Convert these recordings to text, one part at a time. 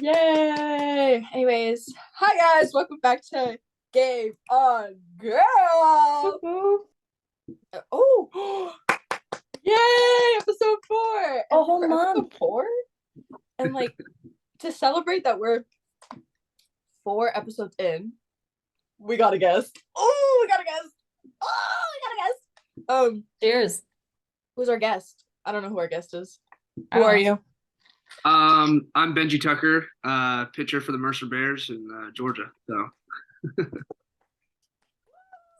Yay! Anyways, hi guys, welcome back to Game on Girl. Oh, yay! Episode 4. A whole month. Episode 4, and like to celebrate that we're 4 episodes in, we got a guest. Oh, we got a guest. Cheers. Who's our guest? I don't know who our guest is. Who are you? I'm Benji Tucker, pitcher for the Mercer Bears in Georgia. So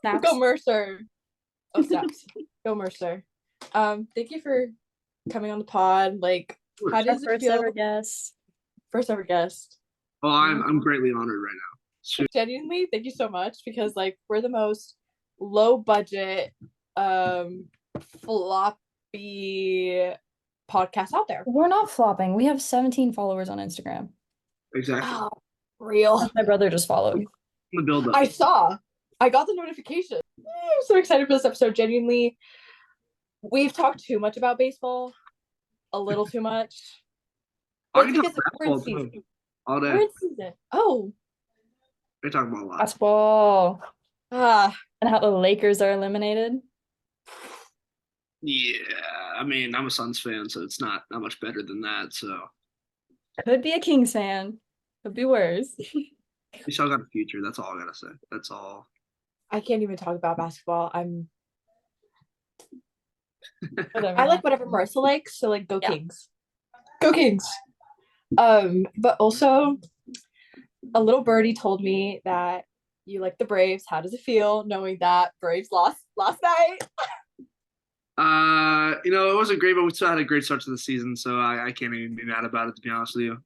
Go Mercer. Oh, snaps. Go Mercer. Thank you for coming on the pod. Like, how does it feel? First ever guest. Oh, I'm greatly honored right now. Shoot. Genuinely, thank you so much, because like we're the most low budget, floppy podcast out there. We're not flopping. We have 17 followers on Instagram. Exactly. Oh, real. My brother just followed. The build up. I got the notification. I'm so excited for this episode. Genuinely, we've talked too much about baseball, a little too much. I can talk We're in basketball season. too. All day. We're in season. Oh. We're talking about a lot. Basketball. And how the Lakers are eliminated. Yeah, I mean, I'm a Suns fan, so it's not much better than that. So could be a Kings fan. Could be worse. we still got a future. That's all I gotta say. That's all. I can't even talk about basketball. I like whatever Marissa likes, so like go Kings. Go Kings. But also a little birdie told me that you like the Braves. How does it feel knowing that Braves lost last night? It wasn't great, but we still had a great start to the season, so I can't even be mad about it, to be honest with you.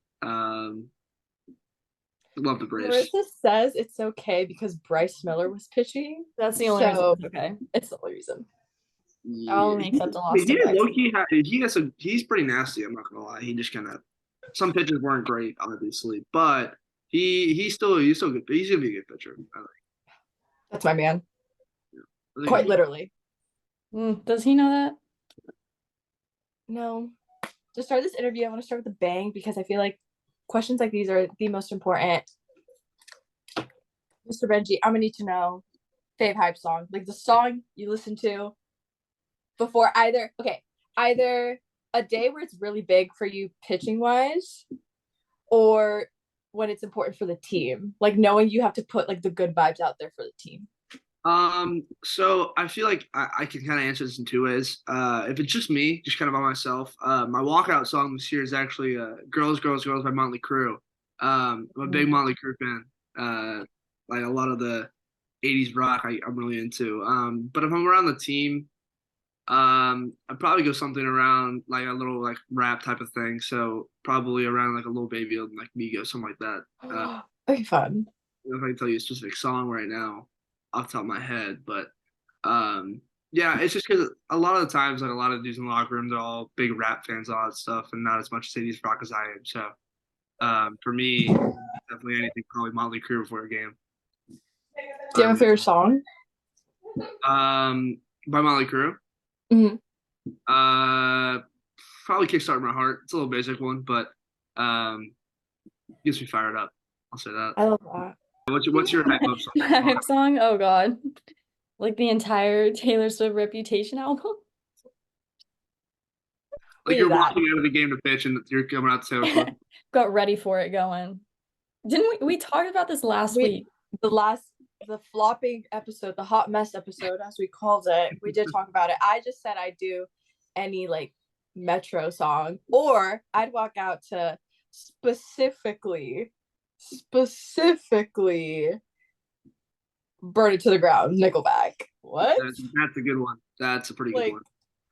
Love the Braves. Marissa says it's okay because Bryce Miller was pitching. That's the only reason. Okay, it's the only reason. Yeah. I'll only accept a loss. He's pretty nasty. I'm not gonna lie. He just kind of some pitches weren't great, obviously, but he's still good. He's gonna be a good pitcher. That's my man. Yeah. Quite literally. Does he know that? No. To start this interview, I want to start with a bang because I feel like questions like these are the most important. Mr. Benji, I'm gonna need to know fave hype song, like the song you listen to before either a day where it's really big for you pitching wise, or when it's important for the team, like knowing you have to put like the good vibes out there for the team. So I feel like I can kind of answer this in 2 ways. If it's just me, just kind of by myself, my walkout song this year is actually Girls, Girls, Girls by Motley Crue. I'm a big Motley Crue fan. Like a lot of the 80s rock I'm really into. But if I'm around the team, I'd probably go something around like a little like rap type of thing. So probably around like a Lil Baby and like Migos, something like that. Okay, fun. I don't know if I can tell you a specific song right now off the top of my head, but yeah, it's just because a lot of the times, like a lot of dudes in the locker room, they're all big rap fans, all that stuff, and not as much 80s rock as I am. So for me, definitely anything probably Motley Crue before a game. Do you have a favorite song? By Motley Crue? Mm-hmm. Probably Kickstart My Heart. It's a little basic one, but gets me fired up. I'll say that. I love that. What's your hype song? Hype song? Oh god. Like the entire Taylor Swift Reputation album? Like you're walking out of the game to pitch and you're coming out to Taylor Swift. Got ready for it going. Didn't we talked about this last week? The flopping episode, the hot mess episode, as we called it, we did talk about it. I just said I'd do any like Metro song, or I'd walk out to specifically Burn It to the Ground, Nickelback. What? That's a good one. That's a pretty good one.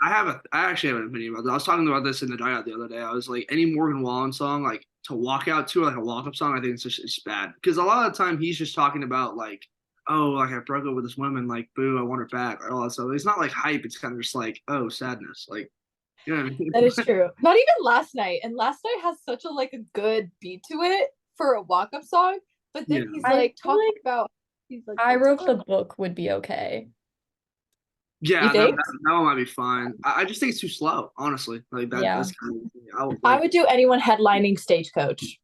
I actually have an opinion about that. I was talking about this in the dugout the other day. I was like, any Morgan Wallen song, like to walk out to, or like a walk-up song, I think it's bad. Because a lot of the time he's just talking about like, oh, like I broke up with this woman, like boo, I want her back, like all that stuff. It's not like hype. It's kind of just like, oh, sadness. Like, you know what I mean? That is true. Not even Last Night. And Last Night has such a like a good beat to it for a walk-up song. But then he's like talking about. He's like, I Wrote the Book would be okay. Yeah, that one might be fine. I just think it's too slow, honestly. Like that. Yeah. That's kind of, I would do anyone headlining Stagecoach.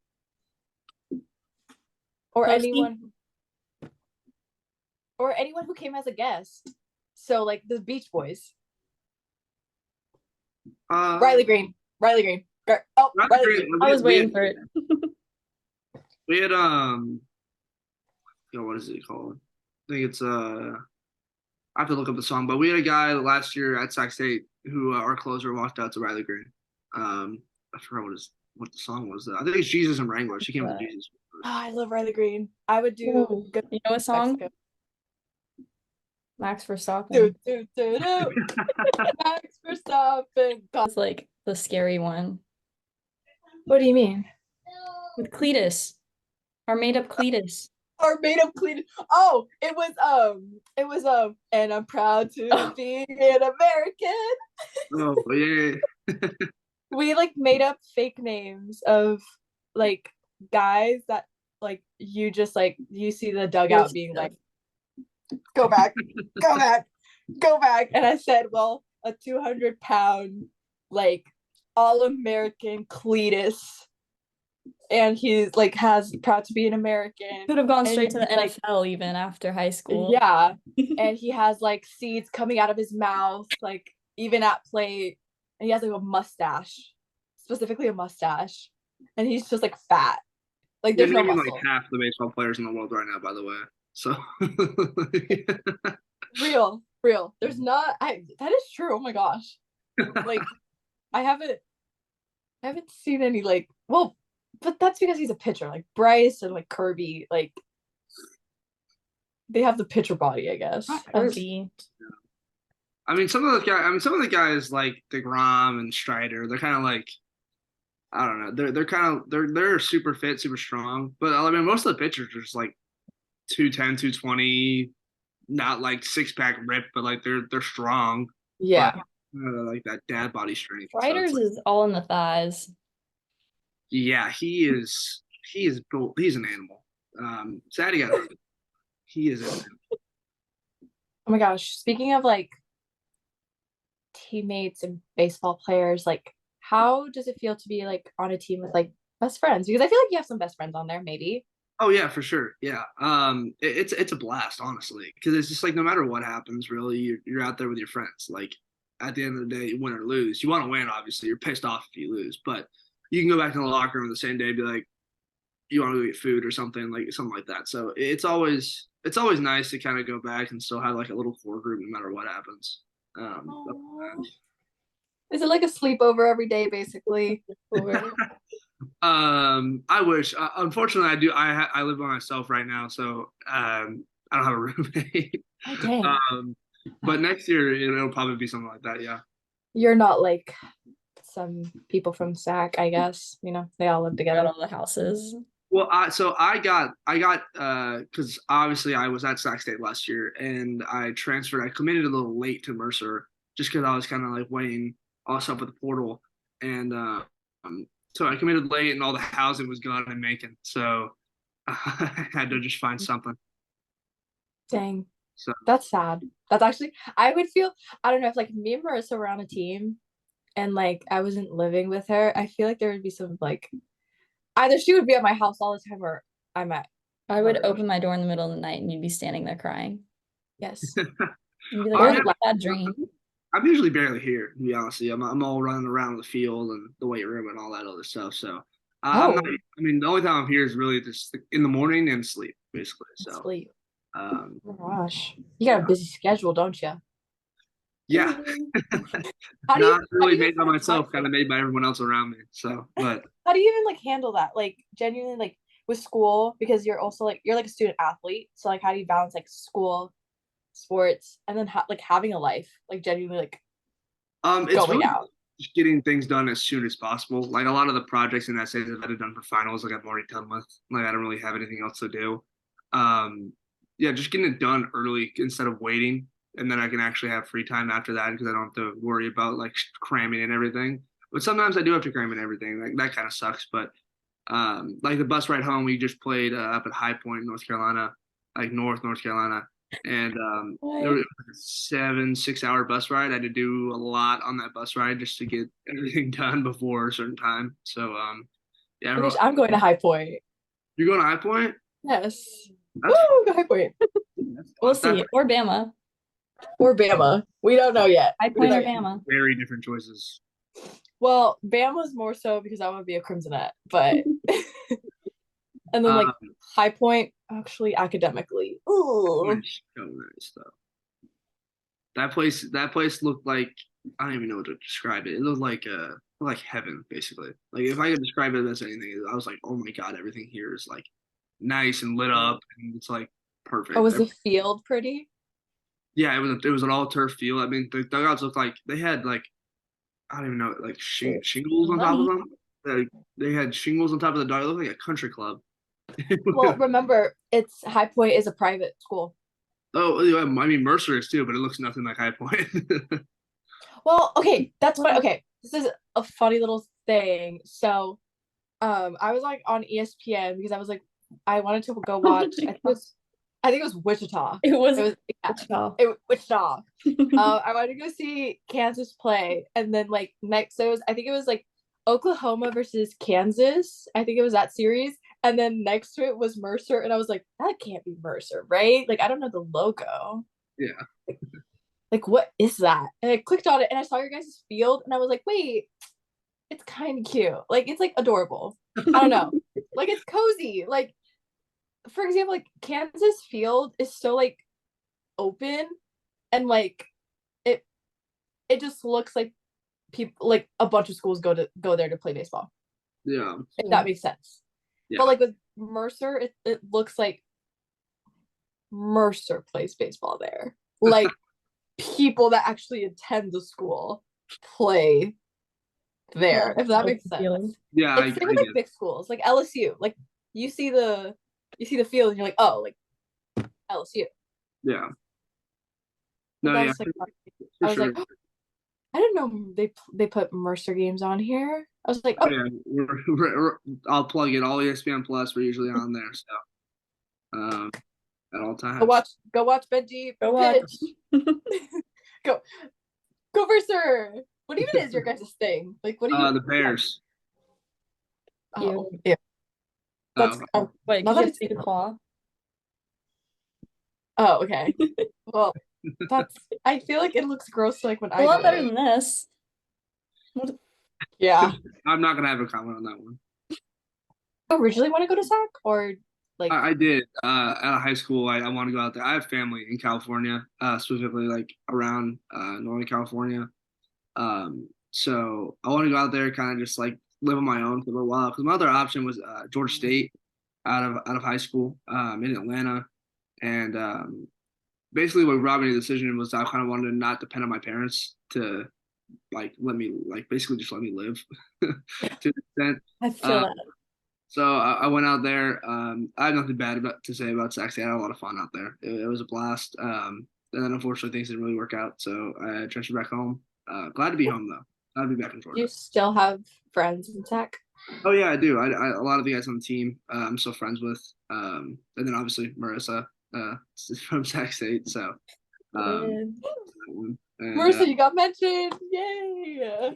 or Posty? anyone who came as a guest. So like the Beach Boys. Riley Green. Riley Green. I was waiting for it. We had what is it called? I think it's I have to look up the song, but we had a guy last year at Sac State who our closer walked out to Riley Green. I forgot what the song was. I think it's Jesus and Wrangler. She came with Jesus. Oh, I love Riley Green. I would do good. You know a song? Max Verstappen. Max Verstappen. It's like the scary one. What do you mean? With Cletus. Our made-up Cletus. Our made-up Cletus. Oh, it was and I'm proud to be an American. Oh yeah. We like made up fake names of like guys that like you just like you see the dugout being like, go back, and I said, well, a 200-pound like all-American Cletus, and he's like has proud to be an American. Could have gone straight to the NFL even after high school. Yeah. And he has like seeds coming out of his mouth, like even at play, and he has like a mustache, specifically a mustache, and he's just like fat. Like there's no muscle. Like half the baseball players in the world right now, by the way. So real. There's not. That is true. Oh my gosh. Like I haven't seen any like. Well, but that's because he's a pitcher. Like Bryce and like Kirby, like they have the pitcher body, I guess. Kirby. I mean, some of the guys like DeGrom and Strider, they're kind of like, I don't know. They're super fit, super strong. But I mean, most of the pitchers are just like 210, 220, not like six-pack rip, but like they're strong. Yeah. But, like that dad body strength. Striders so like, is all in the thighs. Yeah, he is he's an animal. Sad he is an animal. Oh my gosh. Speaking of like teammates and baseball players, like how does it feel to be like on a team with like best friends? Because I feel like you have some best friends on there, maybe. Oh yeah, for sure. Yeah. It's a blast, honestly, because it's just like no matter what happens, really, you're out there with your friends. Like at the end of the day, win or lose, you want to win. Obviously, you're pissed off if you lose, but you can go back to the locker room the same day and be like, you want to go get food or something like that. So it's always nice to kind of go back and still have like a little core group no matter what happens. Is it like a sleepover every day, basically? I wish. Unfortunately, I live by myself right now, so I don't have a roommate. Okay. But next year it'll probably be something like that. Yeah. You're not like some people from SAC, I guess. You know, they all live together. At all the houses. Well, I got because obviously I was at Sac State last year and I transferred. I committed a little late to Mercer just because I was kind of like weighing all stuff with the portal, and so I committed late and all the housing was gone in Macon, so I had to just find something. Dang. So that's sad. That's actually, I would feel, I don't know, if like me and Marissa were on a team and like I wasn't living with her, I feel like there would be some like, either she would be at my house all the time or I'm at. I would open my door in the middle of the night and you'd be standing there crying. Yes. You'd be like, oh, bad dream. I'm usually barely here, to be honest with you. I'm all running around the field and the weight room and all that other stuff. So I'm not, I mean, the only time I'm here is really just in the morning and sleep, basically. So sleep. Oh my gosh, you got a busy schedule, don't you? Yeah. Not really made by myself, kind of made by everyone else around me. So, but how do you even like handle that? Like genuinely, like with school, because you're also like you're like a student athlete. So like, how do you balance like school, sports, and then like having a life? Like genuinely, like it's going really out, just getting things done as soon as possible. Like a lot of the projects and essays that I've done for finals, like I'm already done with. Like I don't really have anything else to do. Yeah, just getting it done early instead of waiting, and then I can actually have free time after that because I don't have to worry about like cramming in everything. But sometimes I do have to cram in everything. Like that kind of sucks. But like the bus ride home, we just played up at High Point, North Carolina, like North Carolina, and there was a 6-hour bus ride. I had to do a lot on that bus ride just to get everything done before a certain time. So yeah, I'm going to High Point. You're going to High Point? Yes. That's Woo, go High Point. We'll fine. see. Or Bama. Or Bama. We don't know yet. High Point or Not yet. Bama. Very different choices. Well, Bama's more so because I want to be a Crimsonette, but and then like High Point actually academically. Ooh. Nice. So nice though. That place looked like, I don't even know what to describe it. It looked like heaven, basically. Like if I could describe it as anything, I was like, oh my god, everything here is like nice and lit up, and it's like perfect. Oh, was the field pretty? Yeah, it was an all turf field. I mean, the dugouts looked like they had like, I don't even know, like shingles on top of them. They had shingles on top of the dugout. It looked like a country club. Well, remember, it's High Point is a private school. Oh, yeah, I mean Mercer is too, but it looks nothing like High Point. Well, okay, that's what. Okay, this is a funny little thing. So, I was like on ESPN because I was like, I wanted to go watch. I think it was Wichita. It was yeah, Wichita. Wichita. I wanted to go see Kansas play, and then like next, I think it was like Oklahoma versus Kansas. I think it was that series, and then next to it was Mercer, and I was like, that can't be Mercer, right? Like I don't know the logo. Yeah. Like what is that? And I clicked on it, and I saw your guys' field, and I was like, wait, it's kind of cute. Like it's like adorable. I don't know. Like it's cozy. Like for example, like Kansas field is so like open and like it just looks like people like a bunch of schools go there to play baseball. Yeah. If that makes sense. Yeah. But like with Mercer, it looks like Mercer plays baseball there. Like people that actually attend the school play there, if that makes sense. Yeah, It's same with like big schools, like LSU. Like you see the field and you're like, oh, like LSU. Yeah. No, yeah. Like, For I was sure. like, I didn't know they put Mercer games on here. I was like, oh yeah, I'll plug it. All ESPN Plus. We're usually on there, so at all times. Go watch Benji. Go watch. go Mercer. What even is your guys' thing? Like, what do you? The Bears. Oh, yeah. That's wait. Can you see the claw? Oh, okay. Well, I feel like it looks gross. Like when a lot better than this. Yeah. I'm not gonna have a comment on that one. Originally want to go to SAC or like I did at a high school. I want to go out there. I have family in California, specifically like around Northern California. So I want to go out there, kind of just like live on my own for a little while. Because my other option was Georgia State out of high school in Atlanta, and basically what brought me to the decision was I kind of wanted to not depend on my parents to like basically just let me live to an extent. I feel that. So I went out there. I have nothing bad to say about Sac. I had a lot of fun out there. It was a blast. And then unfortunately things didn't really work out. So I transferred back home. Glad to be home though. Glad to be back in Florida. You still have friends in SAC? Oh yeah, I do. I a lot of the guys on the team I'm still friends with. And then obviously Marissa from Sac State. So and, Marissa, you got mentioned. Yay!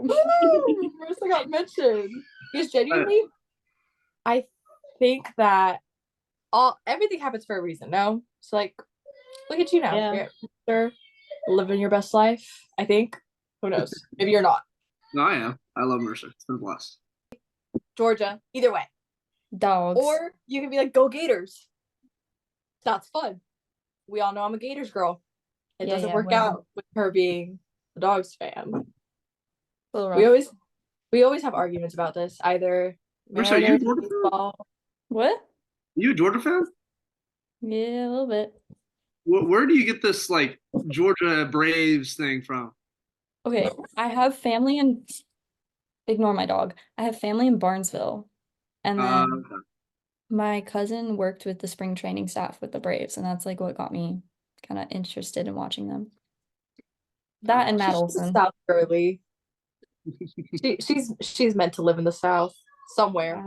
Marissa got mentioned. Because genuinely, I think that everything happens for a reason, no? So like look at you now. Yeah. You're living your best life, I think. Who knows? Maybe you're not. No, I am. I love Mercer. It's been a blast. Georgia, either way. Dogs. Or you can be like, go Gators. That's fun. We all know I'm a Gators girl. It doesn't work out with her being a Dogs fan. We always have arguments about this. Either Mercer, you Georgia fan? What? You a Georgia fan? Yeah, a little bit. Where do you get this like Georgia Braves thing from? Okay, I have family in. Ignore my dog. I have family in Barnesville, and then my cousin worked with the spring training staff with the Braves, and that's like what got me kind of interested in watching them. That and Matt Olson. South girly. She's meant to live in the South somewhere.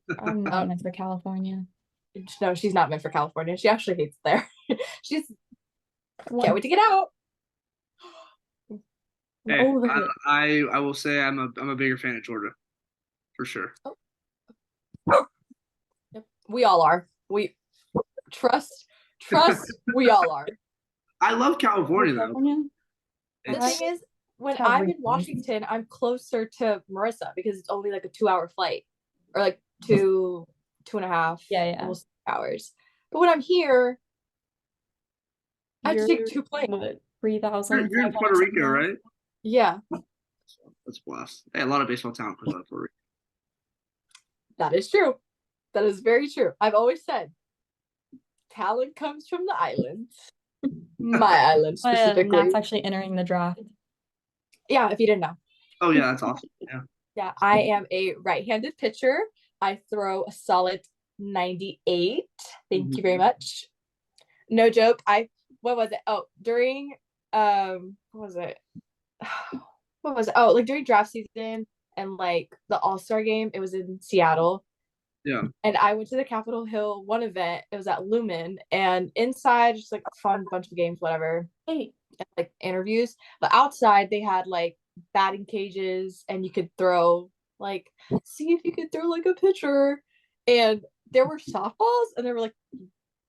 Yeah. I'm not meant for California. No, she's not meant for California. She actually hates it there. She's can't wait to get out. Hey, I will say I'm a bigger fan of Georgia, for sure. Yep. We all are. We trust we all are. I love California though. California? The It's, thing is, when Tell I'm me. in Washington, I'm closer to Marissa because it's only like a 2-hour flight, or like 2.5, Yeah. almost 3 hours. But when I'm here, I have to take You're 2 planes. what, 3,000? you're in Puerto Rico, right? Yeah, That's blessed. Hey, a lot of baseball talent comes out of Puerto Rico. that is true. That is very true. I've always said talent comes from the islands. My island specifically. Matt's actually entering the draft. Yeah, if you didn't know. Oh yeah, that's awesome. Yeah. Yeah, I am a right-handed pitcher. I throw a solid 98. Thank you very much. No joke. What was it? Oh, during what was it? What was it? Oh, like during draft season and like the All-Star game, it was in Seattle. Yeah. And I went to the Capitol Hill one event. It was at Lumen, and inside just like a fun bunch of games, whatever. Hey. And, like interviews. But outside they had like batting cages, and you could throw like see if you could throw like a pitcher. And there were softballs and there were like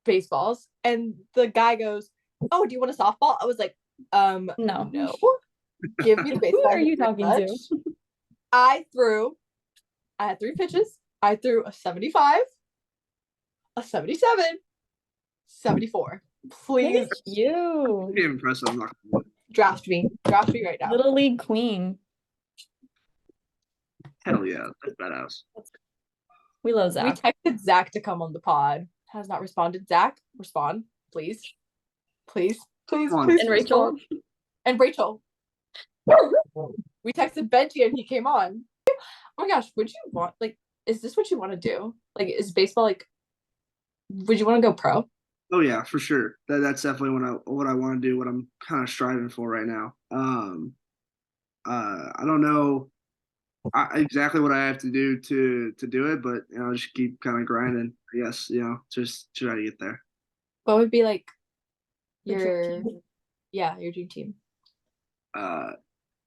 baseballs. And the guy goes, "Oh, do you want a softball?" I was like, No. Give me the baseball. Who are you talking to? I had 3 pitches. I threw a 75, a 77, 74. Please Look at you. Pretty impressive. I'm not gonna lie. draft me right now. Little League queen. Hell yeah, that's badass. We love Zach. We texted Zach to come on the pod. Has not responded. Zach, respond, please. Please. Come on. And Rachel. And Rachel. We texted Benji and he came on. Oh my gosh, would you want, like, is this what you want to do? Like, is baseball like, would you want to go pro? Oh yeah, for sure. That's definitely what I want to do. What I'm kind of striving for right now. I don't know exactly what I have to do to do it, but just keep kind of grinding. I guess just try to get there. What would be like The dream your dream team?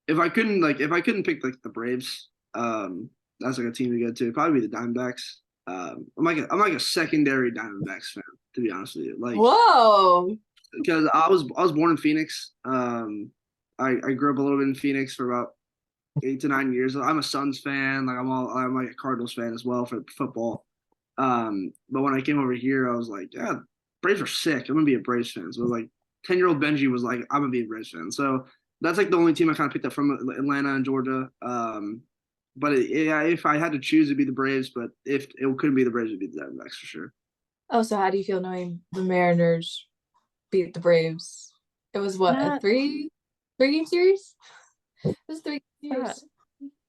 If I couldn't pick like the Braves, that's like a team to go to. It'd probably be the Diamondbacks. I'm like a secondary Diamondbacks fan, to be honest with you. Like, whoa, because I was born in Phoenix. I grew up a little bit in Phoenix for about 8 to 9 years. I'm a Suns fan. Like I'm like a Cardinals fan as well for football. But when I came over here, I was like, yeah, Braves are sick. I'm gonna be a Braves fan. So like 10-year-old Benji was like, I'm gonna be a Braves fan. So that's like the only team I kind of picked up from Atlanta and Georgia. But if I had to choose, it'd be the Braves. But if it couldn't be the Braves, it'd be the Diamondbacks for sure. Oh, so how do you feel knowing the Mariners beat the Braves? It was what, a 3-game series? It was 3 years.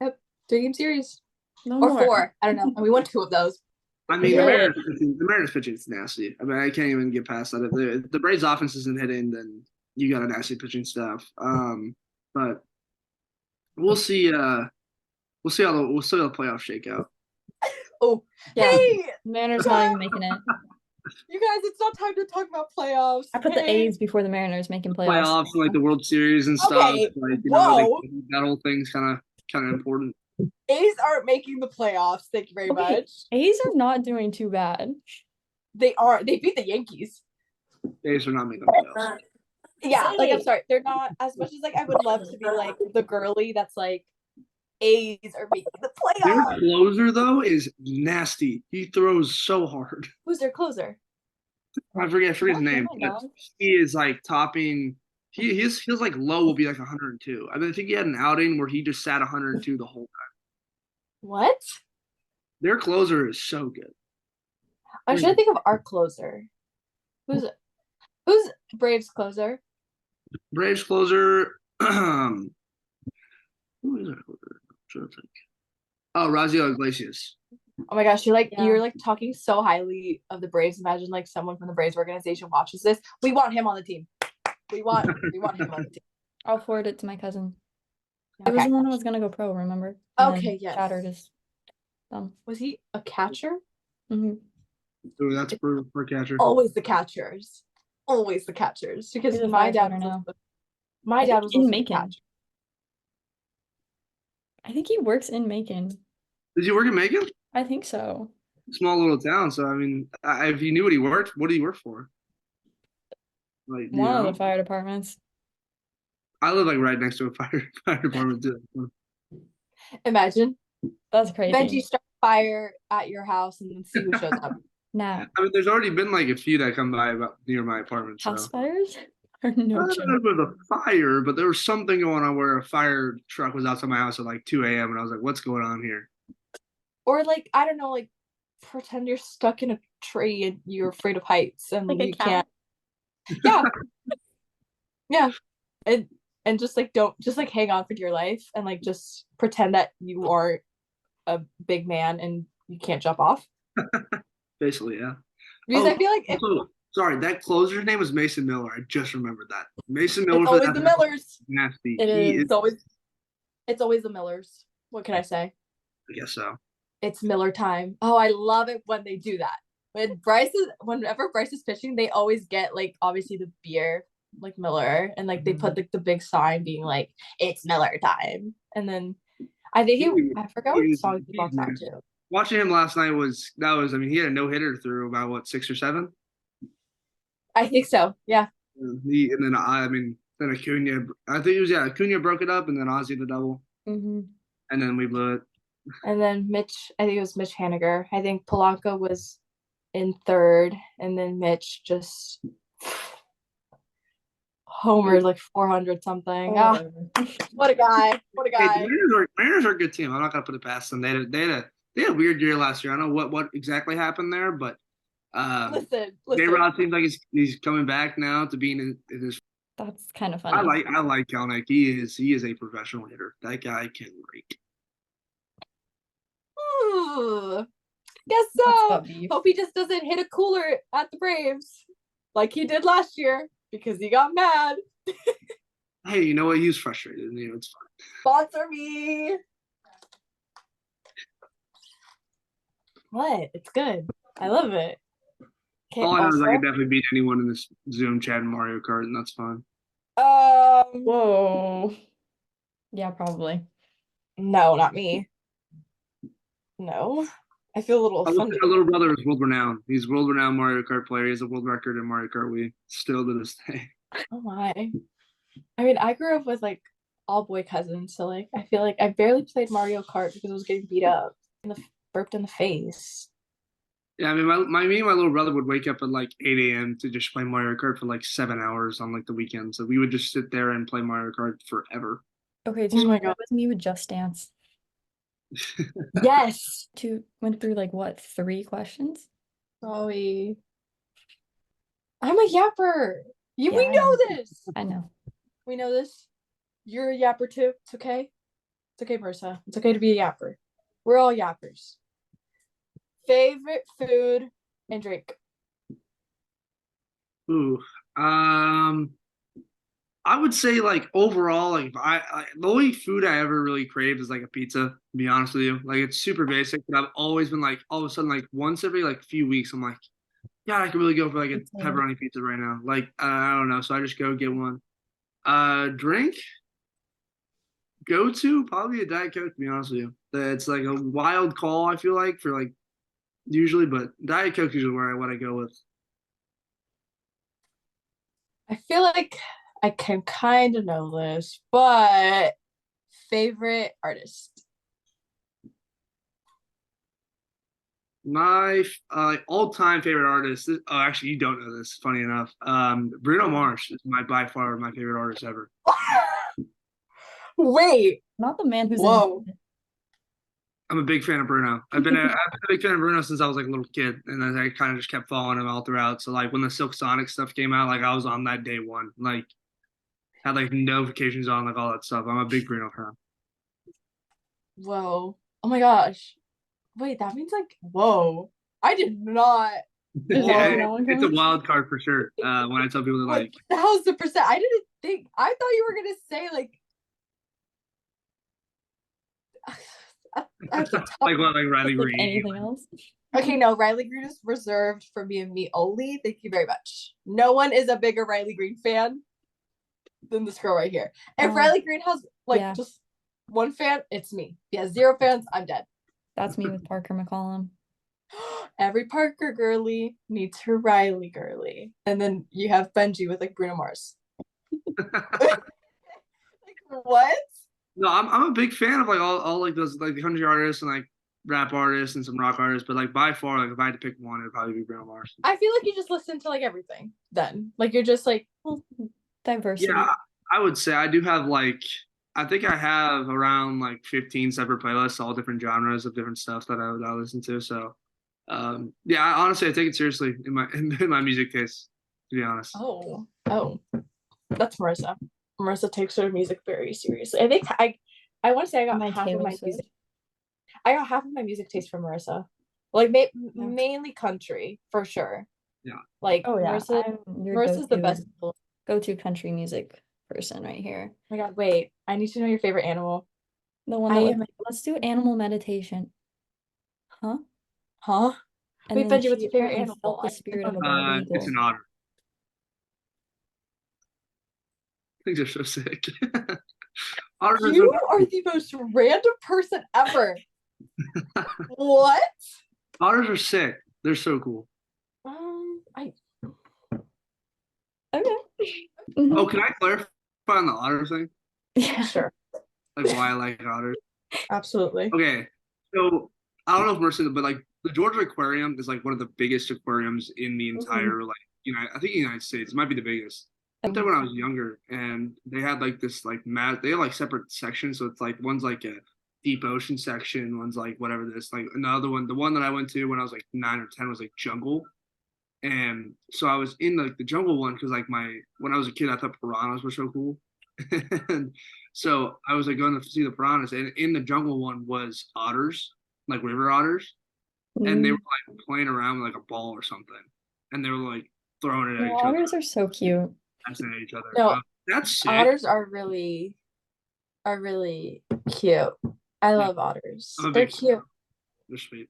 Yep, 3-game series. No Or more. 4. I don't know. And we won 2 of those. I mean, Yeah. the Mariners pitching is nasty. I mean, I can't even get past that. If the Braves offense isn't hitting, then you got a nasty pitching staff. But we'll see. We'll see how the playoffs shake out. Oh, Yeah. hey, Mariners not even making it. you guys, it's not time to talk about playoffs. I put the Hey. A's before the Mariners making playoffs. Playoffs, like the World Series and stuff. Okay, Like whoa. that whole thing's kind of important. A's aren't making the playoffs. Thank you very Okay. much. A's are not doing too bad. They are. They beat the Yankees. A's are not making the playoffs. Yeah, like I'm sorry, they're not as much as like I would love to be like the girly that's like A's are making the Their playoffs. closer though is nasty. He throws so hard. Who's their closer? I forget his name. Oh my But God. he is like topping. His like low will be like 102. I mean, I think he had an outing where he just sat 102 the whole time. What? Their closer is so good. I'm trying to think of our closer. Who's Braves closer? Braves closer. Who is our closer? I'm trying to think. Oh, Raziel Iglesias. Oh my gosh, Yeah. you're like talking so highly of the Braves. Imagine like someone from the Braves organization watches this. We want him on the team. We want him on the team. I'll forward it to my cousin. It was Okay. the one who was gonna go pro, remember? And Okay, then yes. Shattered his thumb. Was he a catcher? Hmm. Ooh, that's for catcher. Always the catchers. Always the catchers. Because He's a my dad firefighter was now. my I dad think was in also a Macon. catcher. I think he works in Macon. Did you work in Macon? I think so. small little town. So I mean, if you knew what what did he work for? Like, One of the fire departments. I live like right next to a fire department too. Imagine. That's crazy. Then you start a fire at your house and then see who shows up. Now, I mean, there's already been like a few that come by about near my apartment. house So fires are I no don't know joke. if it was a fire, but there was something going on where a fire truck was outside my house at like 2 a.m. and I was like, "What's going on here?" Or like, I don't know, like pretend you're stuck in a tree and you're afraid of heights and Like a you cat. can't. Yeah. Yeah. And just like don't just like hang on for dear life and like just pretend that you are a big man and you can't jump off. Basically, yeah. Because I feel like Sorry, that closer's name was Mason Miller. I just remembered that. Mason Miller. it's always the Millers. Nasty. It is. It's always the Millers. What can I say? I guess so. It's Miller time. Oh, I love it when they do that. Whenever Bryce is pitching, they always get like obviously the beer, like Miller, and like they put like the big sign being like it's Miller time. And then I forgot what song he walks out to. Watching him last night I mean, he had a no-hitter through about what, 6 or 7? I think so. Yeah. And then Acuna, I think Acuna broke it up and then Ozzy the double. Mm-hmm. And then we blew it. And then I think it was Mitch Haniger. I think Polanco was in third, and then Mitch just homered like 400 something. What a guy! What a guy! Hey, Mariners are a good team. I'm not gonna put it past them. They had a weird year last year. I don't know what exactly happened there, but listen. J-Rod seems like he's coming back now to being in his. That's kind of funny. I like Kelnick. He is a professional hitter. That guy can rake. Guess so. Hope he just doesn't hit a cooler at the Braves like he did last year because he got mad. Hey, you know what? He was frustrated. You know, it's fine. Sponsor me. What? It's good. I love it. Okay, all I know is I could definitely beat anyone in this Zoom chat in Mario Kart, and that's fine. Whoa. Yeah, probably. No, not me. No. I feel a little offended. My little brother is world renowned. He's world renowned Mario Kart player. He has a world record in Mario Kart Wii. Still to this day. Oh my. I mean, I grew up with like all boy cousins, so like I feel like I barely played Mario Kart because I was getting beat up burped in the face. Yeah, I mean, me and my little brother would wake up at like 8 a.m. to just play Mario Kart for like 7 hours on like the weekends. So we would just sit there and play Mario Kart forever. Okay, oh my God. With me with Just Dance. Yes. Went through like what, 3 questions? Sorry. I'm a yapper. We know this. I know. We know this. You're a yapper too. It's okay. It's okay, Marissa. It's okay to be a yapper. We're all yappers. Favorite food and drink? Ooh. I would say like overall, like the only food I ever really crave is like a pizza, to be honest with you. Like it's super basic, but I've always been like all of a sudden like once every like few weeks I'm like, yeah, I could really go for like a pepperoni pizza right now. Like I don't know, so I just go get one. Drink? Go to probably a Diet Coke, to be honest with you. It's like a wild call, I feel like, for like usually, but Diet Coke is usually what I go with. I feel like I can kind of know this, but favorite artist? My all-time favorite artist. Actually, you don't know this. Funny enough, Bruno Mars is by far my favorite artist ever. Wait, not the man who's. Whoa. I'm a big fan of Bruno. I've been a big fan of Bruno since I was like a little kid, and then I kind of just kept following him all throughout. So like when the Silk Sonic stuff came out, like I was on that day one. Like had like notifications on, like all that stuff. I'm a big Bruno fan. Whoa! Oh my gosh! Wait, that means like whoa! I did not. Yeah, it's a wild card for sure. When I tell people that, like 1,000%. I didn't think. I thought you were gonna say like. Like what, like Riley Green? Anything else? Okay, no, Riley Green is reserved for me and me only. Thank you very much. No one is a bigger Riley Green fan than this girl right here. If Riley Green has like just one fan, it's me. If he has 0 fans, I'm dead. That's me with Parker McCollum. Every Parker girly needs her Riley girly. And then you have Benji with like Bruno Mars. Like what? No, I'm a big fan of like all like those like the country artists and like rap artists and some rock artists, but like by far, like if I had to pick one, it'd probably be Bruno Mars. I feel like you just listen to like everything then. Like you're just like Well, diversity. Yeah, I would say I do have like I think I have around like 15 separate playlists, all different genres of different stuff that I listen to. So yeah, honestly I take it seriously in my in my music taste, to be honest. oh, that's Marissa. Marissa takes her music very seriously. I think I want to say I got My half of Taylor my Swift. music. I got half of my music taste from Marissa. Like mainly country for sure. Yeah. Like Oh yeah, Marissa's the best. go-to country music person right here. Oh my God, wait. I need to know your favorite animal. The one that let's do animal meditation. Huh? Huh? And Wait, then Benji, what's she your favorite apparently animal? felt the spirit of a bald It's eagle. an otter. I think they're so sick. Otters are You so are the most random person ever. What? Otters are sick. They're so cool. I Okay. Oh, can I clarify on the otter thing? Yeah. sure. Like why I like otters? Absolutely. Okay, so I don't know if Mercy, but like the Georgia Aquarium is like one of the biggest aquariums in the entire like I think United States. It might be the biggest. I went there when I was younger, and they had like this like they have like separate sections. So it's like one's like a deep ocean section, one's like whatever this like another one. The one that I went to when I was like 9 or 10 was like jungle. And so I was in like the jungle one because like when I was a kid I thought piranhas were so cool. And so I was like going to see the piranhas, and in the jungle one was otters, like river otters, and they were like playing around with like a ball or something, and they were like throwing it at each other, Otters are so cute. passing at each other. No, That's sick. otters are really cute. I love otters. I'm a They're big fan. cute. They're sweet.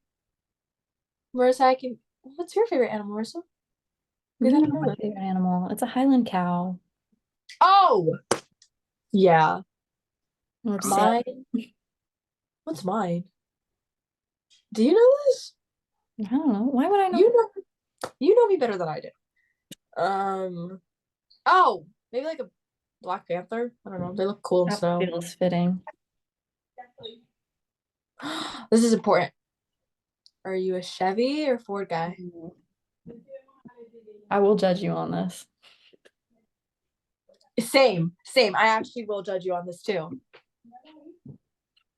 Marissa, what's your favorite animal, Marissa? You know my favorite animal. It's a Highland cow. Oh, yeah. I'm obsessed. Mine. What's mine? Do you know this? I don't know. Why would I know? You know me better than I do. Oh, maybe like a Black Panther. I don't know. They look cool and That snow. feels fitting. This is important. Are you a Chevy or Ford guy? I will judge you on this. Same. I actually will judge you on this too.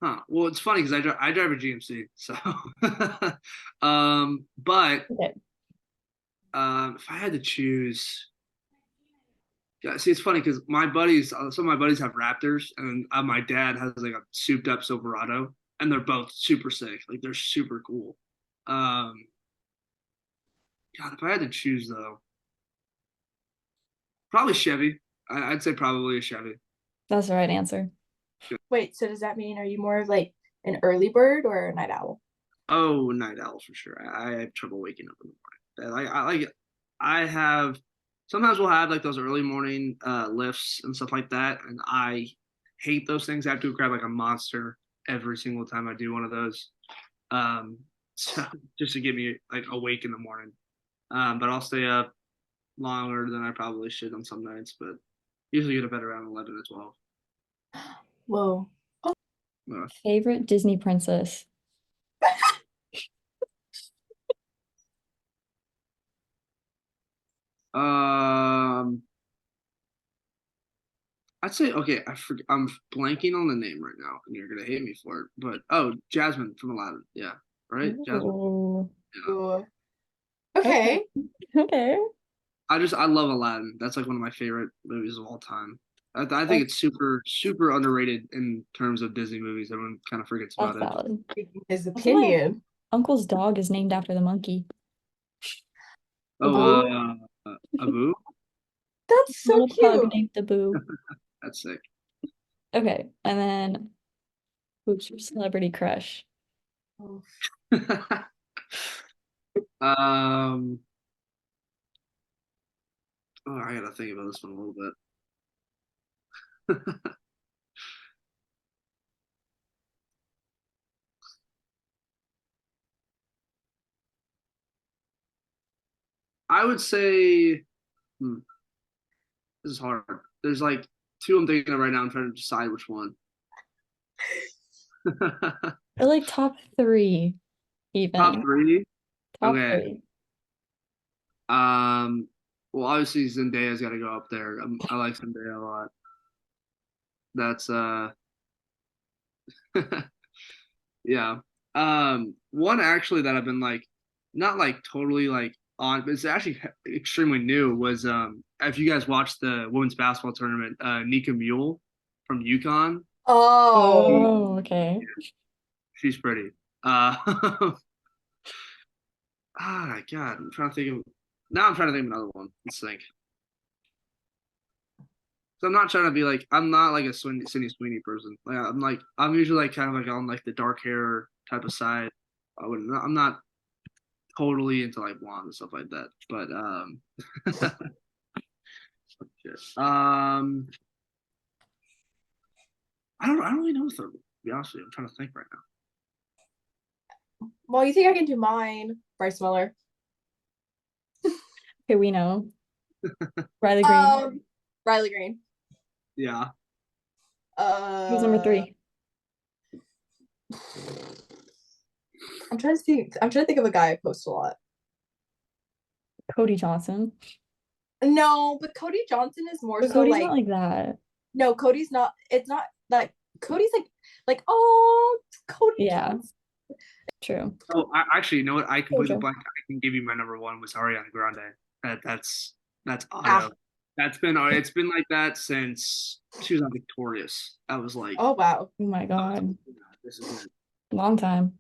Huh. Well, it's funny because I drive a GMC, so but Okay. if I had to choose, yeah, see, it's funny because some of my buddies have Raptors, and my dad has like a souped up Silverado, and they're both super sick. Like they're super cool. God, if I had to choose though, probably Chevy. I'd say probably a Chevy. That's the right answer. Wait, so does that mean are you more of like an early bird or a night owl? Oh, night owl for sure. I have trouble waking up in the morning. I like it. I have sometimes we'll have like those early morning lifts and stuff like that, and I hate those things. I have to grab like a monster every single time I do one of those, so, just to get me like awake in the morning. But I'll stay up longer than I probably should on some nights, but usually get to bed around 11 or 12. Whoa. Favorite Disney princess? I'd say okay. I'm blanking on the name right now, and you're gonna hate me for it. But Jasmine from Aladdin. Yeah, right. Jasmine. Ooh. Yeah. Okay. Okay. I love Aladdin. That's like one of my favorite movies of all time. I think it's super underrated in terms of Disney movies. Everyone kind of forgets That's about it. valid. His Also, my opinion. uncle's dog is named after the monkey. Oh, Abu. That's so Little pug cute. named Abu. That's sick. Okay, and then who's your celebrity crush? um. Oh, I gotta think about this one a little bit. I would say this is hard. There's like two I'm thinking of right now. I'm trying to decide which one. Or like top three, even. Top three. Top Okay. three. Well, obviously Zendaya's got to go up there. I like Zendaya a lot. That's yeah. One actually that I've been like, not like totally like on, but it's actually extremely new was if you guys watched the women's basketball tournament, Nika Mule from UConn. Oh, Okay. She's pretty. Ah, God, I'm trying to think of. Now I'm trying to think of another one. Let's think. So I'm not trying to be like I'm not like a Sydney Sweeney person. I'm usually like kind of like on like the dark hair type of side. I'm not totally into like blonde and stuff like that. But I don't really know the third one, to be honest with you. I'm trying to think right now. well, you think I can do mine? Bryce Miller. Okay, we know. Riley Green. Riley Green. Yeah. Who's number three? I'm trying to think. I'm trying to think of a guy I post a lot. Cody Johnson. No, but Cody Johnson is more But so Cody's like not like that. no, Cody's not. It's not like Cody's like oh, Cody Yeah. Johnson. True. Oh, actually, you know what? I completely Okay. blanked. I can give you my number one was Ariana Grande. That's auto. Ah. It's been like that since she was on Victorious. I was like, Oh wow. Oh my God. this is it. Long time.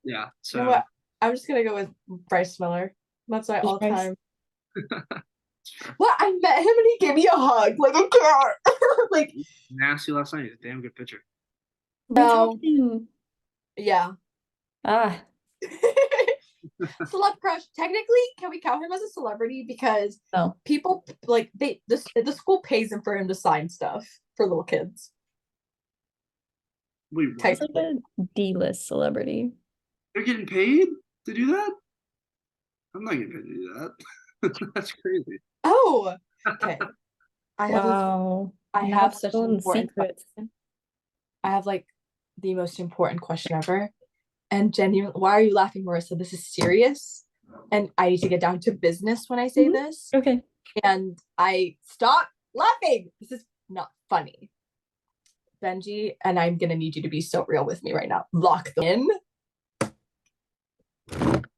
Yeah. So You know what? I'm just gonna go with Bryce Miller. That's my Just all Bryce? time. What? I met him and he gave me a hug. Like I can't. Like nasty last night. He's a damn good pitcher. no. Talking. Yeah. Ah, Celeb crush. Technically, can we count him as a celebrity because no. people like the school pays him for him to sign stuff for little kids. Wait, what? He's like a D-list celebrity. They're getting paid to do that? I'm not getting paid to do that. That's crazy. Oh, okay. I have Wow. I have such an Known important secrets. question. I have like the most important question ever. And genuinely, why are you laughing, Marissa? This is serious. And I need to get down to business when I say this. Okay. And I stop laughing. This is not funny. Benji, and I'm gonna need you to be so real with me right now. Lock them in.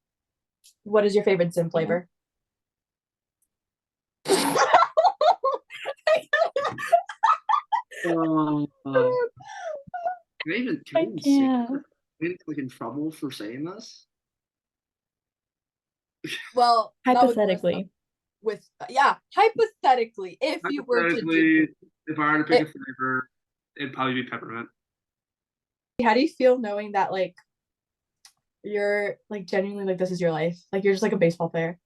What is your favorite Zim flavor? Can I even say can't. that? Like in trouble for saying this? Well, not with Hypothetically. hypothetically, if you were to do, if I were to pick a flavor, it'd probably be peppermint. how do you feel knowing that like you're like genuinely like this is your life? Like you're just like a baseball player.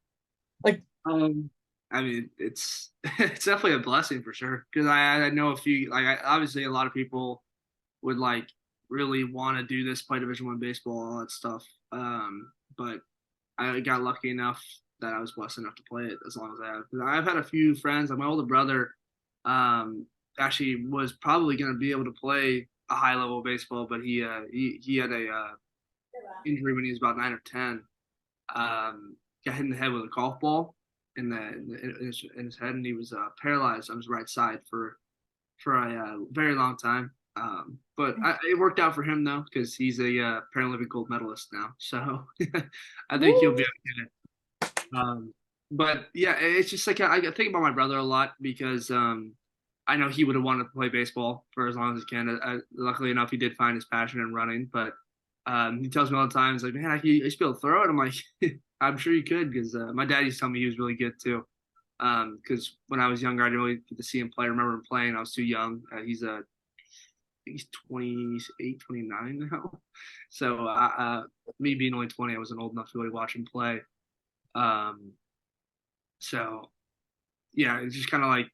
Like I mean, it's it's definitely a blessing for sure because I know a few obviously a lot of people would like really want to do this, play Division I baseball, all that stuff. But I got lucky enough that I was blessed enough to play it as long as I have. I've had a few friends, like my older brother, actually was probably going to be able to play a high level of baseball, but he had a injury when he was about 9 or 10. Got hit in the head with a golf ball in his head, and he was paralyzed on his right side for a very long time. But it worked out for him though, because he's a Paralympic gold medalist now. So I think he'll be okay. But yeah, it's just like I think about my brother a lot because I know he would have wanted to play baseball for as long as he can. Luckily enough, he did find his passion in running. But he tells me all the time, he's like, "Man, I used to be able to throw it." I'm like, "I'm sure you could," because my dad used to tell me he was really good too. Because when I was younger, I didn't really get to see him play. I remember him playing. I was too young. He's 28, 29 now. So me being only 20, I wasn't old enough to really watch him play. So yeah, it's just kind of like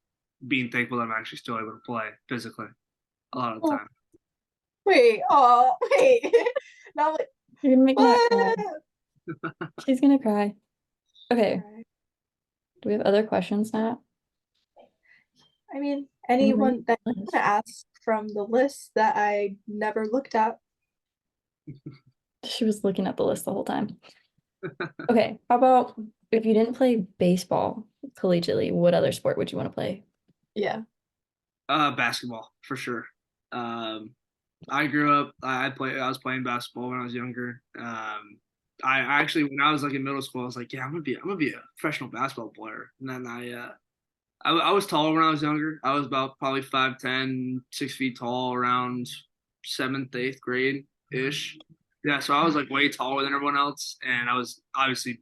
being thankful that I'm actually still able to play physically a lot of the time. wait. Now like You're gonna make me what? cry. She's gonna cry. Okay. Do we have other questions, Nat? I mean, anyone that you want to ask from the list that I never looked at. She was looking at the list the whole time. Okay, how about if you didn't play baseball collegiately, what other sport would you want to play? Yeah. Basketball for sure. I grew up. I was playing basketball when I was younger. I actually, when I was like in middle school, I was like, yeah, I'm gonna be a professional basketball player. And then I was taller when I was younger. I was about probably 5'10", 6 feet tall, around seventh, eighth grade ish. Yeah, so I was like way taller than everyone else, and I was obviously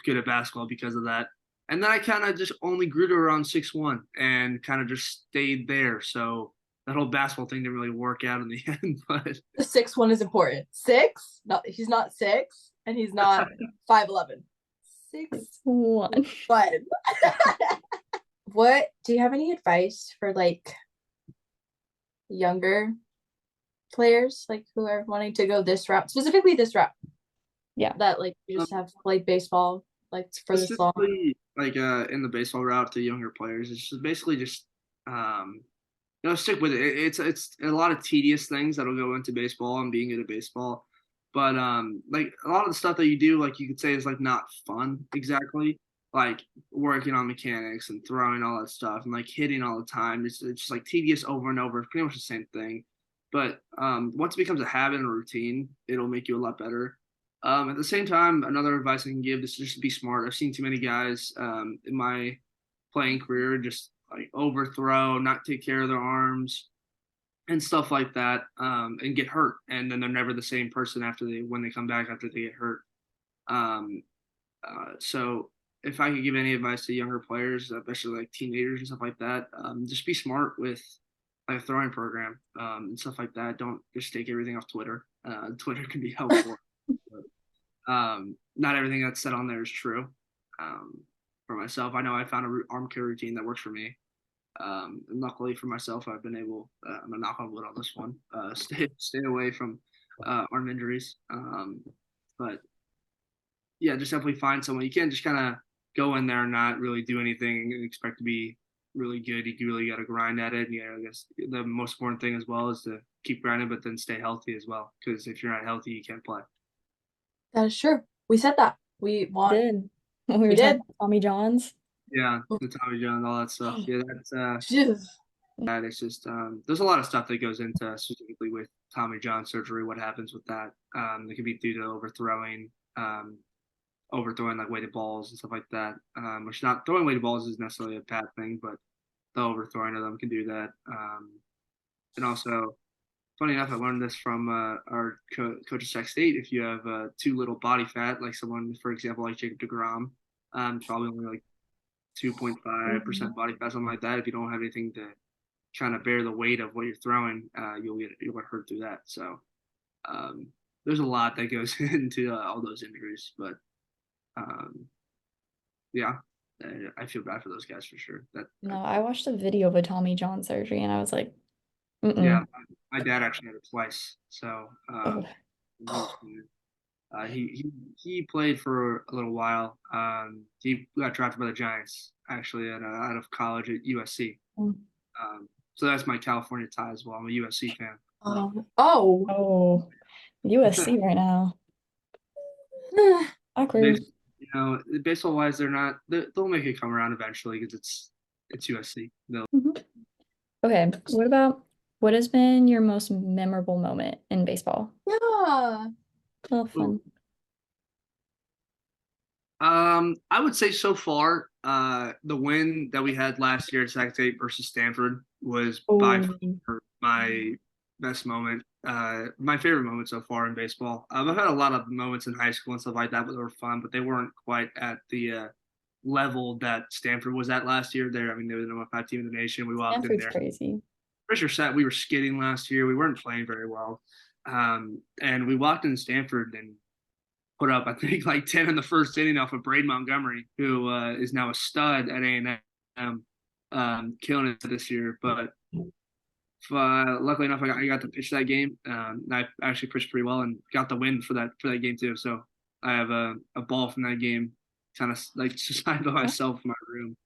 good at basketball because of that. And then I kind of just only grew to around 6'1" and kind of just stayed there. So that whole basketball thing didn't really work out in the end. But The 6'1" is important. 6? No, he's not 6, and he's not 5'11". 1. 6'1". What do you have any advice for like younger players, like who are wanting to go this route, specifically this route? Yeah. That like you just have played baseball like for this long. like in the baseball route to younger players, it's just basically just stick with it. It's a lot of tedious things that'll go into baseball and being good at baseball. But like a lot of the stuff that you do, like you could say is like not fun exactly. Like working on mechanics and throwing all that stuff and like hitting all the time. It's just like tedious over and over. It's pretty much the same thing. But once it becomes a habit and a routine, it'll make you a lot better. At the same time, another advice I can give is just to be smart. I've seen too many guys in my playing career just like overthrow, not take care of their arms and stuff like that, and get hurt, and then they're never the same person when they come back after they get hurt. So if I could give any advice to younger players, especially like teenagers and stuff like that, just be smart with like a throwing program and stuff like that. Don't just take everything off Twitter. Twitter can be helpful. But, not everything that's said on there is true. For myself, I know I found a arm care routine that works for me. And luckily for myself, I've been able, I'm gonna knock on wood on this one, stay away from arm injuries. But yeah, just definitely find someone. You can't just kind of go in there and not really do anything and expect to be really good. You really got to grind at it. And yeah, I guess the most important thing as well is to keep grinding, but then stay healthy as well. Because if you're not healthy, you can't play. That is true. We said that. We want. Did when we were We talking did. about Tommy John's. Yeah, the Tommy John, all that stuff. Yeah, that's Jeez. that. It's just there's a lot of stuff that goes into specifically with Tommy John surgery. What happens with that? It can be due to overthrowing like weighted balls and stuff like that. Which not throwing weighted balls is necessarily a bad thing, but the overthrowing of them can do that. And also, funny enough, I learned this from our coach at Sac State. If you have too little body fat, like someone, for example, like Jacob DeGrom, probably only like 2.5% body fat, something like that. If you don't have anything to kind of bear the weight of what you're throwing, you'll get hurt through that. So there's a lot that goes into all those injuries, but yeah, I feel bad for those guys for sure. No, I watched a video of a Tommy John surgery and I was like, yeah, my dad actually had it twice. So oh. he played for a little while. He got drafted by the Giants actually out of college at USC. So that's my California tie as well. I'm a USC fan. Oh, USC right now. Awkward. You know, baseball wise, they'll make it come around eventually because it's USC. Okay, what has been your most memorable moment in baseball? Yeah. Oh, fun. I would say so far, the win that we had last year at Sac State versus Stanford was by far my best moment. My favorite moment so far in baseball. I've had a lot of moments in high school and stuff like that, but they were fun, but they weren't quite at the level that Stanford was at last year. They were the number 5 team in the nation. We walked in there. Crazy. Pretty sure we were skidding last year. We weren't playing very well. And we walked in Stanford and put up, I think, like 10 in the first inning off of Braden Montgomery, who is now a stud at A&M, killing it this year. But luckily enough, I got to pitch that game. I actually pitched pretty well and got the win for that game too. So I have a ball from that game kind of like decided by myself in my room.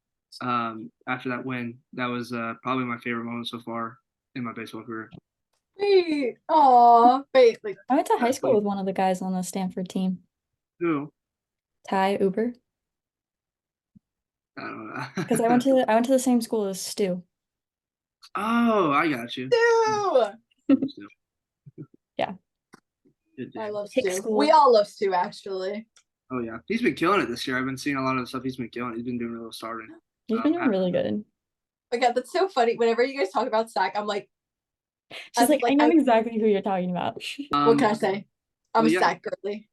After that win, that was probably my favorite moment so far in my baseball career. Wait, aw, wait, like I went to high That's school like, with one of the guys on the Stanford team, who? Ty Uber, I don't know. because I went to the same school as Stu. Oh, I got you. Stu. Yeah, Good I dude. love Hick Stu. school. We all love Stu, actually. Oh yeah, he's been killing it this year. I've been seeing a lot of the stuff he's been killing. He's been doing real starting. He's been doing really good. Oh yeah, that's so funny. Whenever you guys talk about Zach, I'm like, She's like, I know exactly who you're talking about. what can I say? I'm well, a yeah. Zach girly.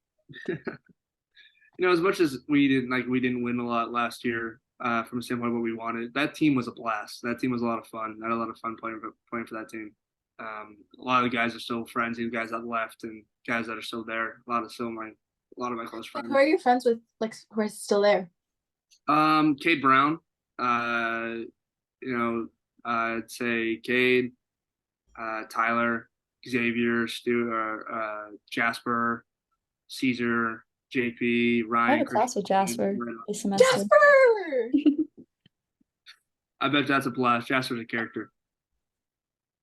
As much as we didn't win a lot last year, from a standpoint of what we wanted. That team was a blast. That team was a lot of fun. I had a lot of fun playing for that team. A lot of the guys are still friends, even guys that left and guys that are still there. A lot of my close friends. Who are you friends with? Like, who are still there? Cade Brown. I'd say Cade, Tyler, Xavier, Stu, Jasper, Caesar, JP, I Ryan. had a class with Jasper this semester. Jasper! I bet that's a blast. Jasper's a character.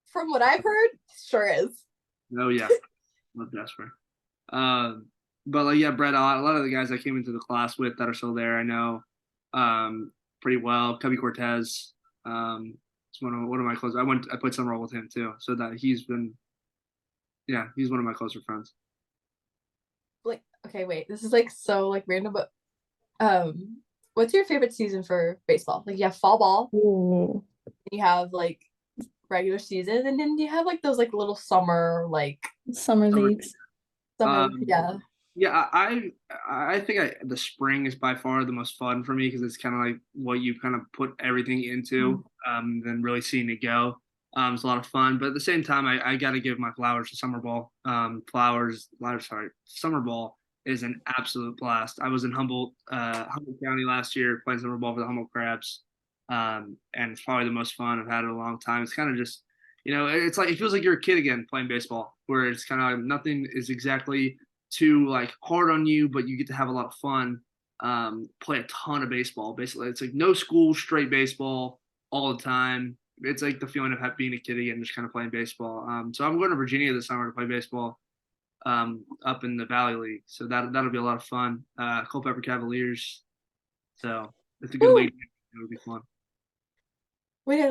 From what I've heard, sure is. Oh yeah, love Jasper. But like yeah, Brett Ott, a lot of the guys I came into the class with that are still there, I know pretty well. Cubby Cortez, it's one of my close. I played summer ball with him too, so that he's one of my closer friends. Like, okay, wait, this is like so like random, but what's your favorite season for baseball? Like, you have fall ball, Ooh. you have like regular season, and then you have like those like little summer Summer leagues. yeah. Yeah, I think the spring is by far the most fun for me because it's kind of like what you kind of put everything into, then really seeing it go. It's a lot of fun, but at the same time, I got to give my flowers to summer ball. Summer ball is an absolute blast. I was in Humboldt County last year playing summer ball for the Humboldt Crabs, and it's probably the most fun I've had in a long time. It's kind of just, it's like it feels like you're a kid again playing baseball, where it's kind of like nothing is exactly too like hard on you, but you get to have a lot of fun. Play a ton of baseball. Basically, it's like no school, straight baseball all the time. It's like the feeling of being a kid again, just kind of playing baseball. So I'm going to Virginia this summer to play baseball up in the Valley League. So that'll be a lot of fun. Culpeper Cavaliers. So it's a good league. It would be fun. Wait,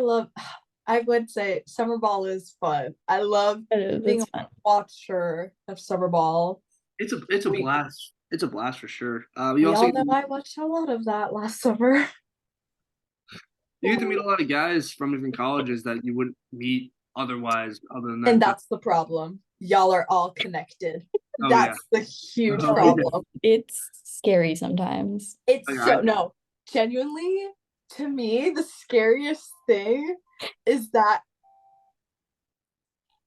I would say summer ball is fun. I love being a watcher of summer ball. It's a blast. It's a blast for sure. We all know I watched a lot of that last summer. You get to meet a lot of guys from different colleges that you wouldn't meet otherwise, other than that. And that's the problem. Y'all are all connected. That's the huge problem. It's scary sometimes. No, genuinely, to me, the scariest thing is that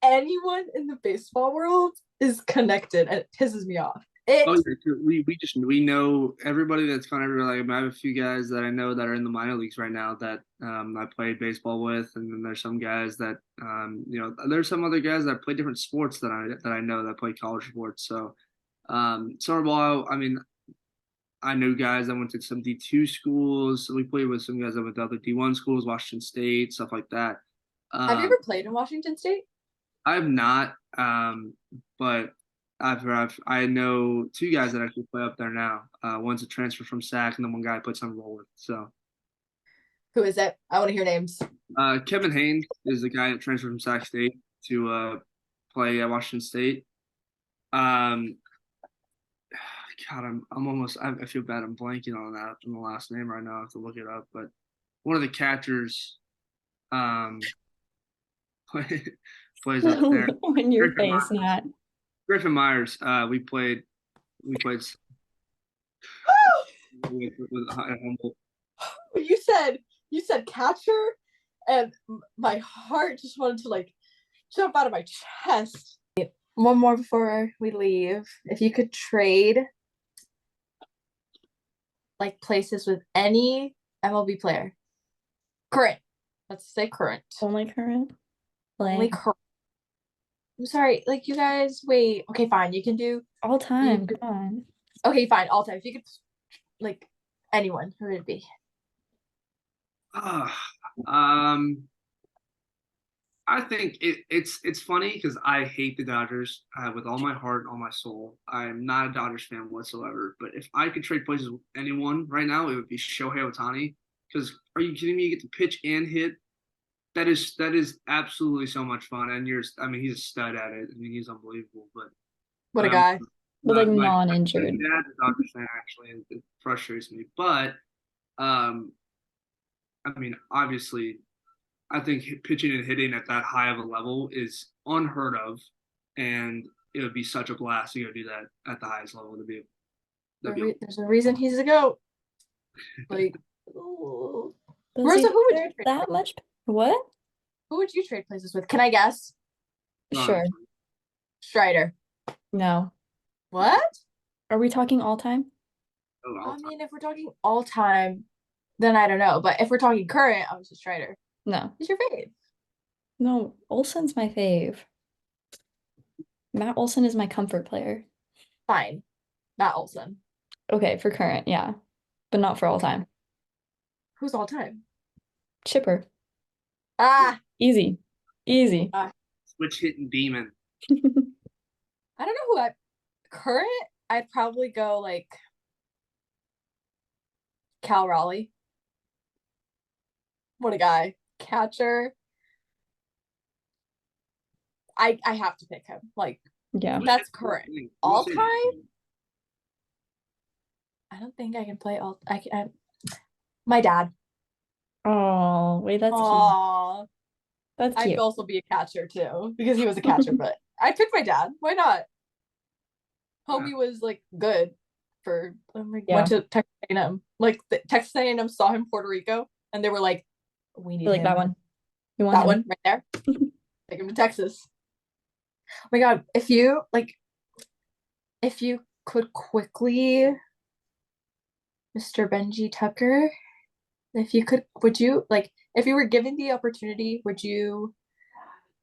anyone in the baseball world is connected, and it pisses me off. We know everybody that's kind of like, I have a few guys that I know that are in the minor leagues right now that I played baseball with, and then there's some guys that there's some other guys that play different sports that I know that play college sports. So summer ball, I mean, I know guys that went to some D2 schools. So we played with some guys that went to other D1 schools, Washington State, stuff like that. Have you ever played in Washington State? I have not, but I know two guys that actually play up there now. One's a transfer from SAC, and then one guy I played summer ball with. So, who is it? I want to hear names. Kevin Haynes is the guy that transferred from SAC State to play at Washington State. God, I'm almost. I feel bad. I'm blanking on that from the last name right now. I have to look it up. But one of the catchers, plays up there. In your face, Nat. Griffin Myers. We played with Humboldt. You said catcher, and my heart just wanted to like jump out of my chest. One more before we leave. If you could trade like places with any MLB player, current. Let's say current. Only current. Only current. I'm sorry, like you guys. Wait. Okay, fine. You can do all time. Come on. Okay, fine. All time. If you could like Anyone, who would it be? I think it's funny because I hate the Dodgers with all my heart, all my soul. I'm not a Dodgers fan whatsoever. But if I could trade places with anyone right now, it would be Shohei Ohtani. Because are you kidding me? You get to pitch and hit. That is absolutely so much fun. And he's a stud at it. I mean, he's unbelievable. What a guy. But like my non-injured. dad's a Dodgers fan actually, and it frustrates me. But I mean, obviously, I think pitching and hitting at that high of a level is unheard of, and it would be such a blast to go do that at the highest level. There's a reason he's a GOAT. Like, Marissa, who would you trade that much? What? Who would you trade places with? Can I guess? Sure. Strider. No. What? Are we talking all time? I mean, if we're talking all time, then I don't know. But if we're talking current, obviously Strider. No. Who's your fave? No, Olsen's my fave. Matt Olson is my comfort player. Fine. Matt Olson. Okay, for current, yeah. But not for all time. Who's all time? Chipper. Ah. Easy. Switch hitting demon. I don't know who current, I'd probably go like Cal Raleigh. What a guy. Catcher. I have to pick him. Like, yeah. That's current. All time? I don't think I can play all. My dad. Oh, wait, that's cute. That's cute. I'd also be a catcher too, because he was a catcher, but I picked my dad. Why not? Homie was like good for went to Texas A&M. Like Texas A&M saw him Puerto Rico, and they were like, "We need him. That one. You want that him? One right there? Take him to Texas." Oh my God! If you could quickly, Mr. Benji Tucker, would you if you were given the opportunity, would you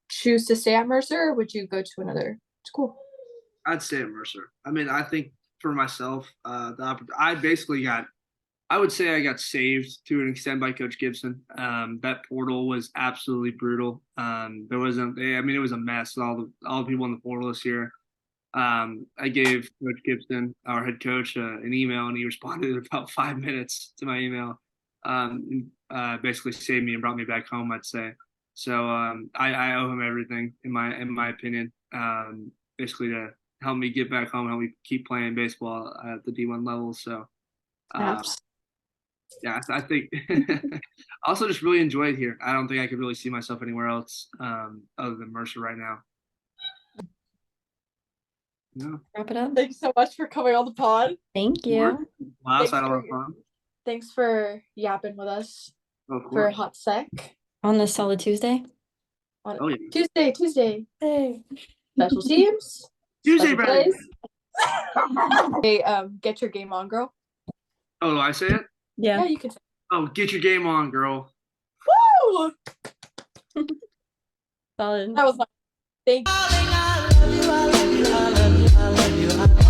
choose to stay at Mercer, or would you go to another school? I'd stay at Mercer. I mean, I think for myself, I would say I got saved to an extent by Coach Gibson. That portal was absolutely brutal. It was a mess with all the people in the portal this year. I gave Coach Gibson, our head coach, an email, and he responded in about 5 minutes to my email. Basically saved me and brought me back home, I'd say. So I owe him everything in my opinion. Basically to help me get back home, help me keep playing baseball at the D1 level. So yeah, I think I also just really enjoy it here. I don't think I could really see myself anywhere else other than Mercer right now. Yeah. Wrap it up. Thanks so much for coming on the pod. Thank you. Thanks for yapping with us for a hot sec. On this solid Tuesday? Tuesday. Hey. Special teams. Tuesday, buddy. Hey, get your game on, girl. Oh, do I say it? Yeah, you can say it. Oh, get your game on, girl. Woo! Solid. That was my thank you. I love you, I love you, I love you, I love you.